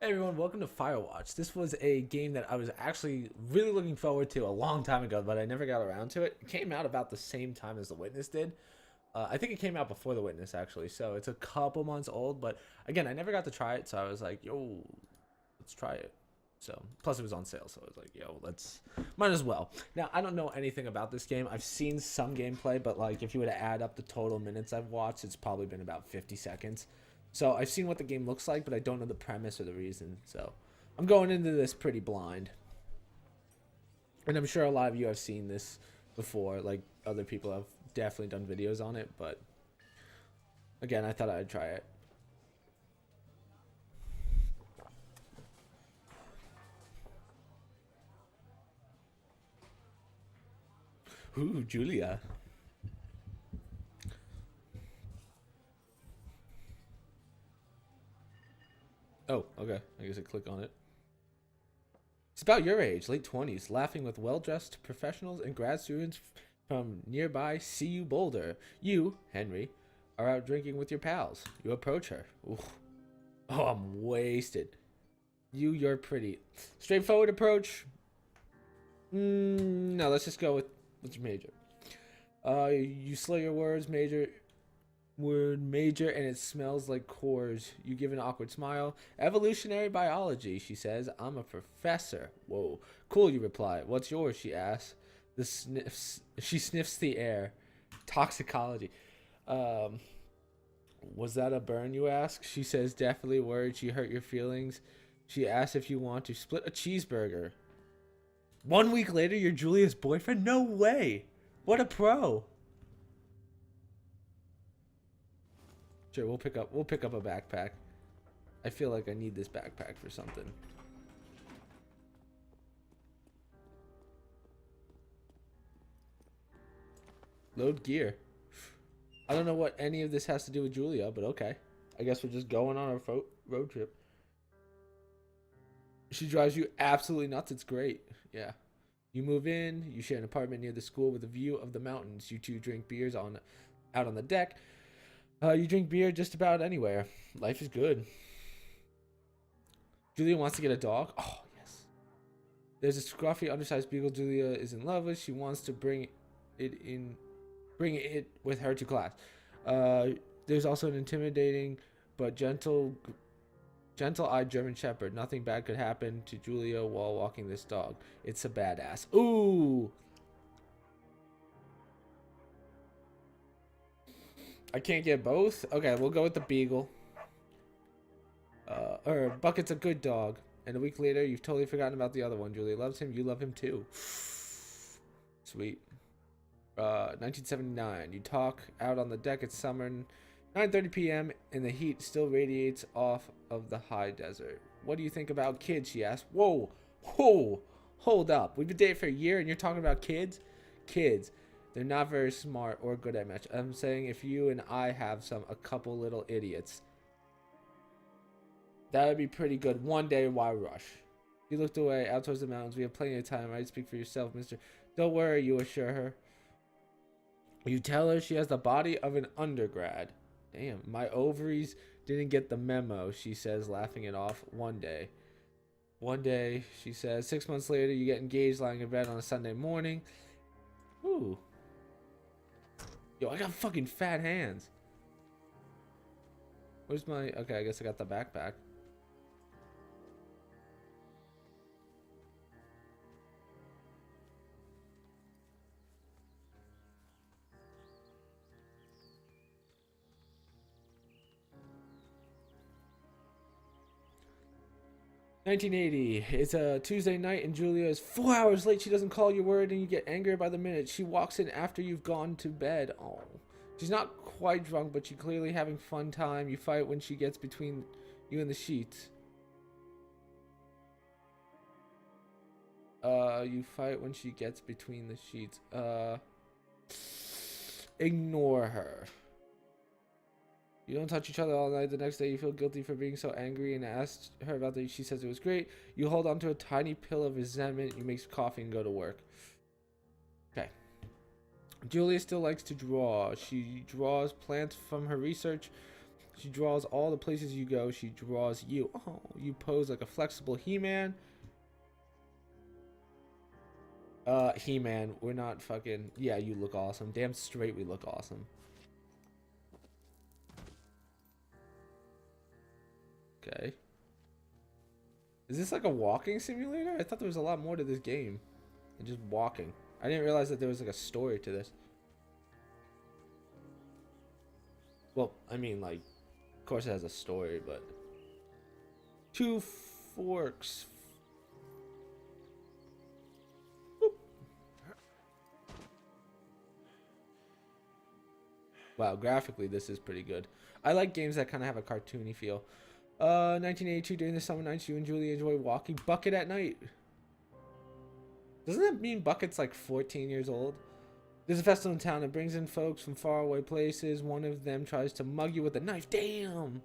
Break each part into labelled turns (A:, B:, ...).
A: Hey everyone, welcome to Firewatch. This was a game that I was actually really looking forward to a long time ago, but I never got around to it. It came out about the same time as The Witness did. I think it came out before The Witness actually, so it's a couple months old. But again, I never got to try it, so I was like, "Yo, let's try it." So plus it was on sale, so I was like, "Yo, let's might as well." Now I don't know anything about this game. I've seen some gameplay, but like if you were to add up the total minutes I've watched, it's probably been about 50 seconds. So I've seen what the game looks like, but I don't know the premise or the reason. So I'm going into this pretty blind. And I'm sure a lot of you have seen this before. Like other people have definitely done videos on it. But again, I thought I'd try it. Ooh, Julia. Oh, okay. I guess I click on it. It's about your age, late 20s, laughing with well dressed professionals and grad students from nearby CU Boulder. You, Henry, are out drinking with your pals. You approach her. Ooh. Oh, I'm wasted. You're pretty. Straightforward approach. No, let's just go with what's your major. You slur your words, major, and it smells like cores. You give an awkward smile. Evolutionary biology, she says. I'm a professor. Whoa. Cool, you reply. What's yours, she asks. She sniffs the air. Toxicology. Um, was that a burn, you ask? She says, definitely worried she hurt your feelings. She asks if you want to split a cheeseburger. 1 week later, you're Julia's boyfriend? No way. What a pro. Sure, we'll pick up a backpack. I feel like I need this backpack for something. Load gear. I don't know what any of this has to do with Julia, but okay. I guess we're just going on our road trip. She drives you absolutely nuts. It's great. Yeah. You move in. You share an apartment near the school with a view of the mountains. You two drink beers out on the deck. You drink beer just about anywhere. Life is good. Julia wants to get a dog. Oh, yes. There's a scruffy, undersized beagle Julia is in love with. She wants to bring it with her to class. Uh, there's also an intimidating but gentle-eyed German Shepherd. Nothing bad could happen to Julia while walking this dog. It's a badass. Ooh. I can't get both? Okay, we'll go with the beagle. Bucket's a good dog. And a week later, you've totally forgotten about the other one. Julia loves him. You love him too. Sweet. 1979. You talk out on the deck. It's summer. 9:30 p.m. and the heat still radiates off of the high desert. What do you think about kids? She asked. Whoa. Whoa. Hold up. We've been dating for a year and you're talking about kids? Kids. They're not very smart or good at much. I'm saying if you and I have a couple little idiots. That would be pretty good. One day, why rush? He looked away, out towards the mountains. We have plenty of time, right? Speak for yourself, mister. Don't worry, you assure her. You tell her she has the body of an undergrad. Damn, my ovaries didn't get the memo, she says, laughing it off. One day, she says. 6 months later, you get engaged lying in bed on a Sunday morning. Ooh. Yo, I got fucking fat hands. Where's my... Okay, I guess I got the backpack. 1980. It's a Tuesday night and Julia is 4 hours late. She doesn't call your word and you get angry by the minute. She walks in after you've gone to bed. Oh. She's not quite drunk, but she's clearly having fun time. You fight when she gets between you and the sheets. You fight when she gets between the sheets. Ignore her. You don't touch each other all night. The next day, you feel guilty for being so angry and ask her about it. She says it was great. You hold on to a tiny pill of resentment. You make coffee and go to work. Okay. Julia still likes to draw. She draws plants from her research. She draws all the places you go. She draws you. Oh, you pose like a flexible He-Man. He-Man, we're not fucking... Yeah, you look awesome. Damn straight we look awesome. Okay. Is this like a walking simulator? I thought there was a lot more to this game than just walking. I didn't realize that there was like a story to this. Well, I mean, like, of course it has a story, but... 2 forks. Whoop. Wow, graphically this is pretty good. I like games that kind of have a cartoony feel. 1982, during the summer nights, you and Julia enjoy walking Bucket at night. Doesn't that mean Bucket's like 14 years old? There's a festival in town that brings in folks from faraway places. One of them tries to mug you with a knife. Damn!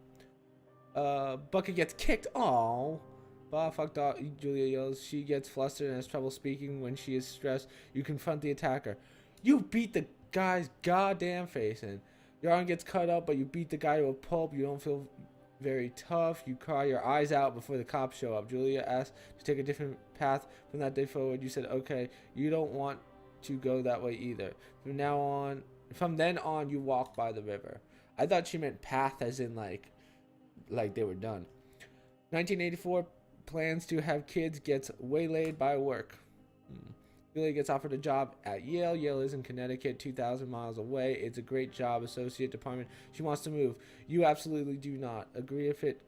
A: Bucket gets kicked. Aww. Bah, fuck dog. Julia yells. She gets flustered and has trouble speaking. When she is stressed, you confront the attacker. You beat the guy's goddamn face in. Your arm gets cut up, but you beat the guy to a pulp. You don't feel very tough. You cry your eyes out before the cops show up. Julia asks to take a different path from that day forward. You said, okay. You don't want to go that way either. From then on, you walk by the river. I thought she meant path as in like they were done. 1984, plans to have kids, gets waylaid by work. Julia gets offered a job at Yale. Yale is in Connecticut, 2,000 miles away. It's a great job, associate department. She wants to move. You absolutely do not agree if it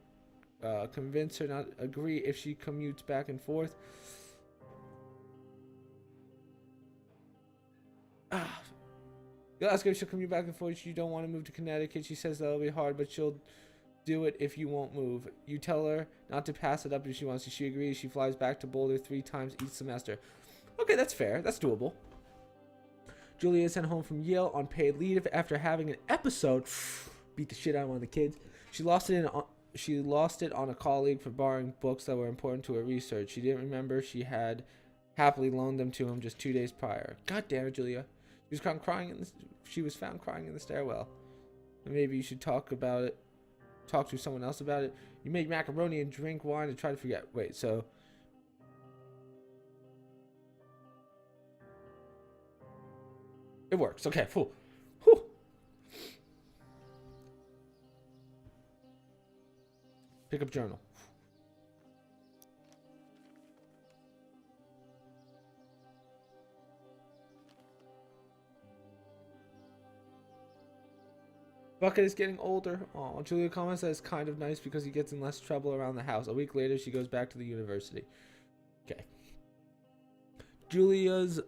A: convince her not agree if she commutes back and forth. You ask her if she'll commute back and forth. You don't want to move to Connecticut. She says that'll be hard, but she'll do it if you won't move. You tell her not to pass it up if she wants to. She agrees. She flies back to Boulder 3 times each semester. Okay, that's fair. That's doable. Julia is sent home from Yale on paid leave after having an episode. Beat the shit out of one of the kids. She lost it on a colleague for borrowing books that were important to her research. She didn't remember she had happily loaned them to him just 2 days prior. God damn it, Julia. She was found crying in the stairwell. And maybe you should talk about it. Talk to someone else about it. You make macaroni and drink wine and try to forget. Wait, so... It works. Okay, whew. Whew. Pick up journal. Bucket is getting older. Oh, Julia comments that it's kind of nice because he gets in less trouble around the house. A week later, she goes back to the university. Okay. Julia's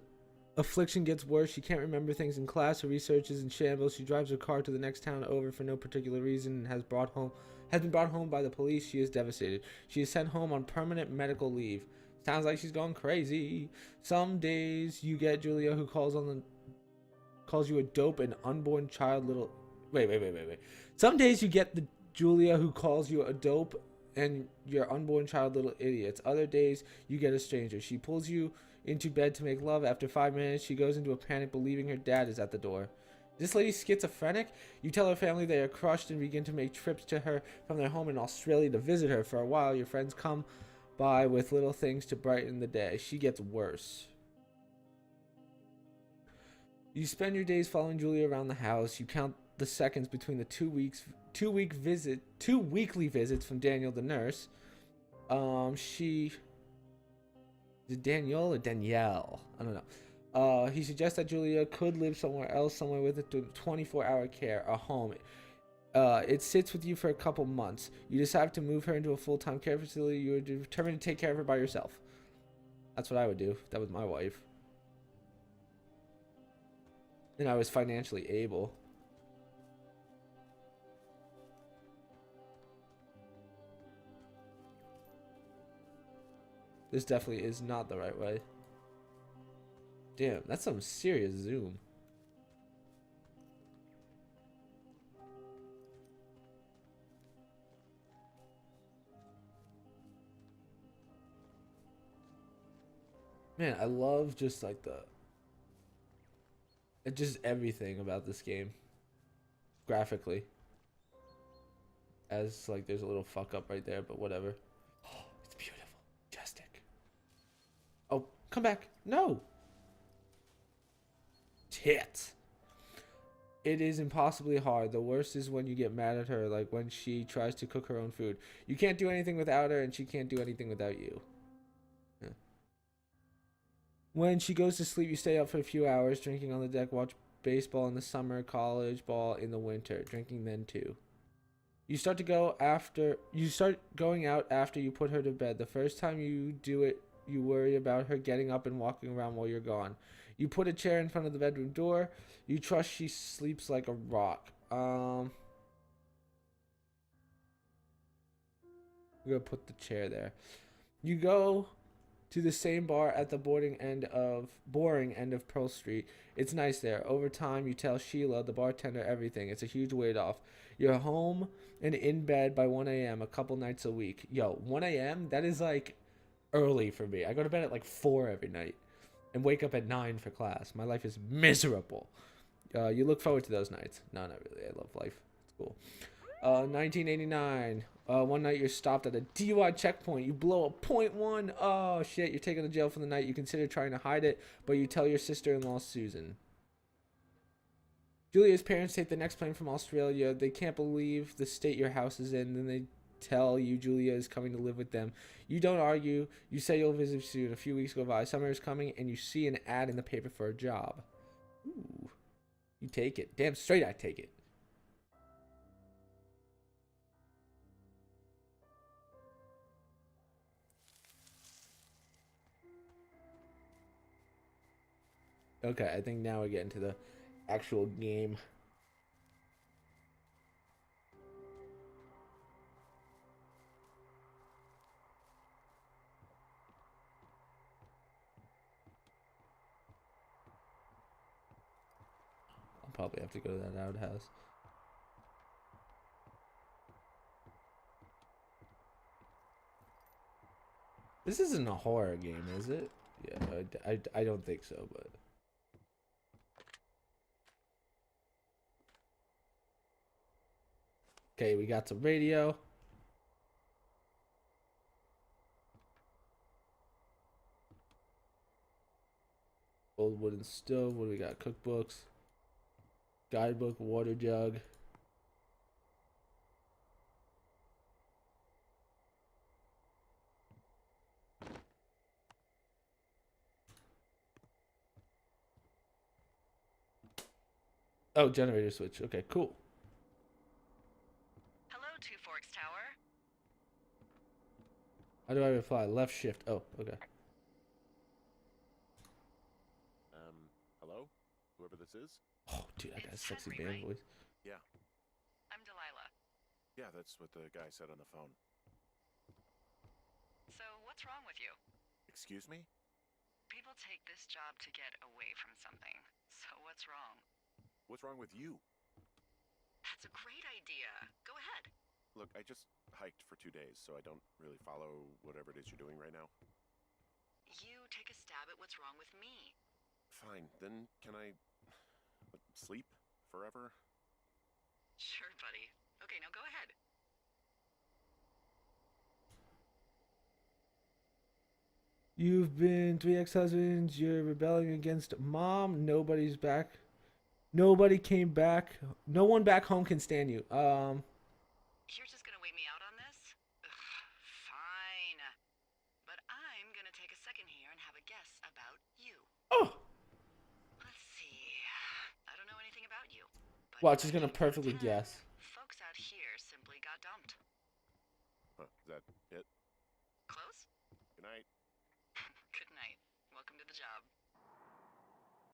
A: affliction gets worse. She can't remember things in class. Her research is in shambles. She drives her car to the next town over for no particular reason and has been brought home by the police. She is devastated. She is sent home on permanent medical leave. Sounds like she's going crazy. Some days you get Julia who calls you a dope and unborn child little... Wait. Some days you get the Julia who calls you a dope and your unborn child little idiots. Other days you get a stranger. She pulls you into bed to make love. After 5 minutes, she goes into a panic, believing her dad is at the door. Is this lady schizophrenic? You tell her family they are crushed and begin to make trips to her from their home in Australia to visit her. For a while, your friends come by with little things to brighten the day. She gets worse. You spend your days following Julia around the house. You count the seconds between the 2 weekly visits from Daniel the nurse. Is it Daniel or Danielle? I don't know. He suggests that Julia could live somewhere else, somewhere with 24-hour care, a home. It sits with you for a couple months. You decide to move her into a full-time care facility. You are determined to take care of her by yourself. That's what I would do if that was my wife. And I was financially able. This definitely is not the right way. Damn, that's some serious zoom. Man, I love just like just everything about this game. Graphically. as like there's a little fuck up right there, but whatever. Oh, it's beautiful. Majestic. Oh, come back. No. Tits. It is impossibly hard. The worst is when you get mad at her, like when she tries to cook her own food. You can't do anything without her, and she can't do anything without you. Yeah. When she goes to sleep, you stay up for a few hours, drinking on the deck, watch baseball in the summer, college ball in the winter, drinking then too. You start going out after you put her to bed. The first time you do it, you worry about her getting up and walking around while you're gone. You put a chair in front of the bedroom door. You trust she sleeps like a rock. I'm gonna put the chair there. You go to the same bar at the boring end of Pearl Street. It's nice there. Over time, you tell Sheila, the bartender, everything. It's a huge weight off. You're home and in bed by 1 a.m. a couple nights a week. Yo, 1 a.m.? That is like early for me. I go to bed at like 4 every night and wake up at 9 for class. My life is miserable. You look forward to those nights. No, not really. I love life. It's cool. 1989. One night you're stopped at a DUI checkpoint. You blow a .1. Oh, shit. You're taken to jail for the night. You consider trying to hide it, but you tell your sister-in-law, Susan. Julia's parents take the next plane from Australia. They can't believe the state your house is in. Then they tell you Julia is coming to live with them. You don't argue. You say you'll visit soon. A few weeks go by. Summer is coming, and you see an ad in the paper for a job. Ooh. You take it. Damn straight I take it. Okay, I think now we get into the actual game. I'll probably have to go to that outhouse. This isn't a horror game, is it? Yeah, I don't think so, but... Okay, we got some radio. Old wooden stove. What do we got? Cookbooks. Guidebook, water jug. Oh, generator switch. Okay, cool.
B: Hello, Two Forks Tower.
A: How do I reply? Left shift. Oh, okay.
C: Hello? Whoever this is?
A: Oh, dude, I got a
B: It's
A: sexy
B: Henry,
A: band
B: right?
A: voice.
C: Yeah.
B: I'm Delilah.
C: Yeah, that's what the guy said on the phone.
B: So, what's wrong with you?
C: Excuse me?
B: People take this job to get away from something. So, what's wrong?
C: What's wrong with you?
B: That's a great idea. Go ahead.
C: Look, I just hiked for 2 days, so I don't really follow whatever it is you're doing right now.
B: You take a stab at what's wrong with me.
C: Fine, then can I sleep forever?
B: Sure, buddy. Okay, now go ahead.
A: You've been 3 ex-husbands. You're rebelling against mom. Nobody's back. Nobody came back. No one back home can stand you.
B: You're just gonna wait me out on this? Ugh, fine. But I'm gonna take a second here and have a guess about you.
A: Oh.
B: Let's see. I don't know anything about you. But
A: Watch, she's gonna
B: 9 times out of
A: perfectly
B: 10,
A: guess.
B: Folks out here simply got dumped.
C: Huh, is that it?
B: Close?
C: Good night.
B: Good night. Welcome to the job.